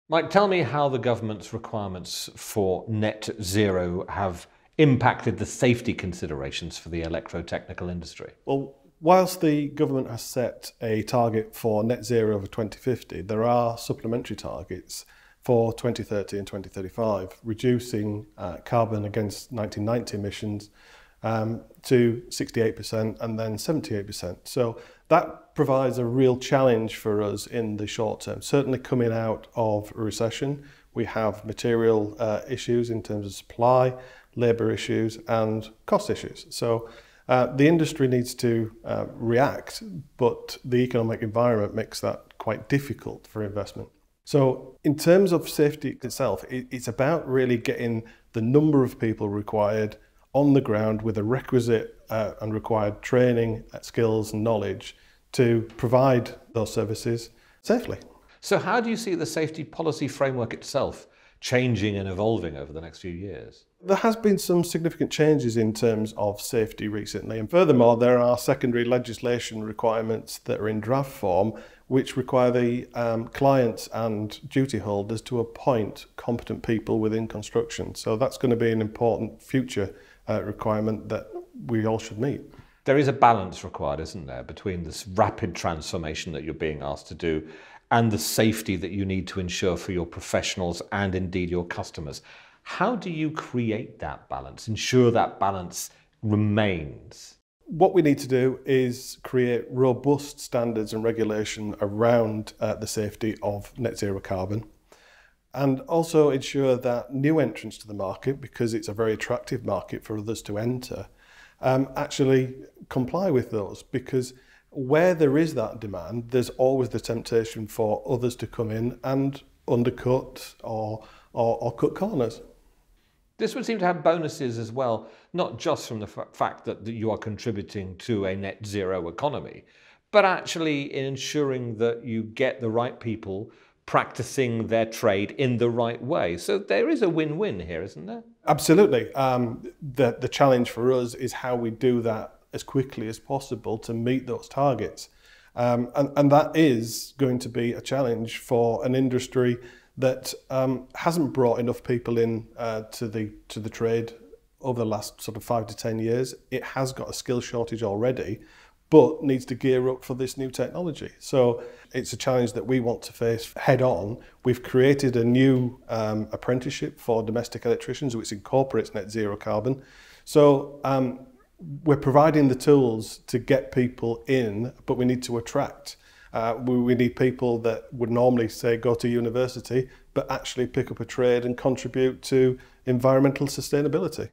Mike, tell me how the government's requirements for net zero have impacted the safety considerations for the electrotechnical industry. Well, whilst the government has set a target for net zero for 2050, there are supplementary targets for 2030 and 2035, reducing carbon against 1990 emissions to 68% and then 78%. So that provides a real challenge for us in the short term. Certainly coming out of a recession, we have material issues in terms of supply, labour issues and cost issues. So the industry needs to react, but the economic environment makes that quite difficult for investment. So in terms of safety itself, it's about really getting the number of people required on the ground with the requisite and required training, skills and knowledge to provide those services safely. So how do you see the safety policy framework itself changing and evolving over the next few years? There has been some significant changes in terms of safety recently, and furthermore there are secondary legislation requirements that are in draft form which require the clients and duty holders to appoint competent people within construction. So that's going to be an important future requirement that we all should meet. There is a balance required, isn't there, between this rapid transformation that you're being asked to do and the safety that you need to ensure for your professionals and indeed your customers. How do you create that balance, ensure that balance remains? What we need to do is create robust standards and regulation around the safety of net zero carbon, and also ensure that new entrants to the market, because it's a very attractive market for others to enter, actually comply with those, because where there is that demand, there's always the temptation for others to come in and undercut or cut corners. This would seem to have bonuses as well, not just from the fact that you are contributing to a net zero economy, but actually in ensuring that you get the right people practicing their trade in the right way. So there is a win-win here, isn't there? Absolutely. The challenge for us is how we do that as quickly as possible to meet those targets. And that is going to be a challenge for an industry that hasn't brought enough people in to the trade over the last sort of 5 to 10 years. It has got a skill shortage already, but needs to gear up for this new technology. So it's a challenge that we want to face head on. We've created a new apprenticeship for domestic electricians which incorporates net zero carbon. So we're providing the tools to get people in, but we need to attract. We need people that would normally say go to university, but actually pick up a trade and contribute to environmental sustainability.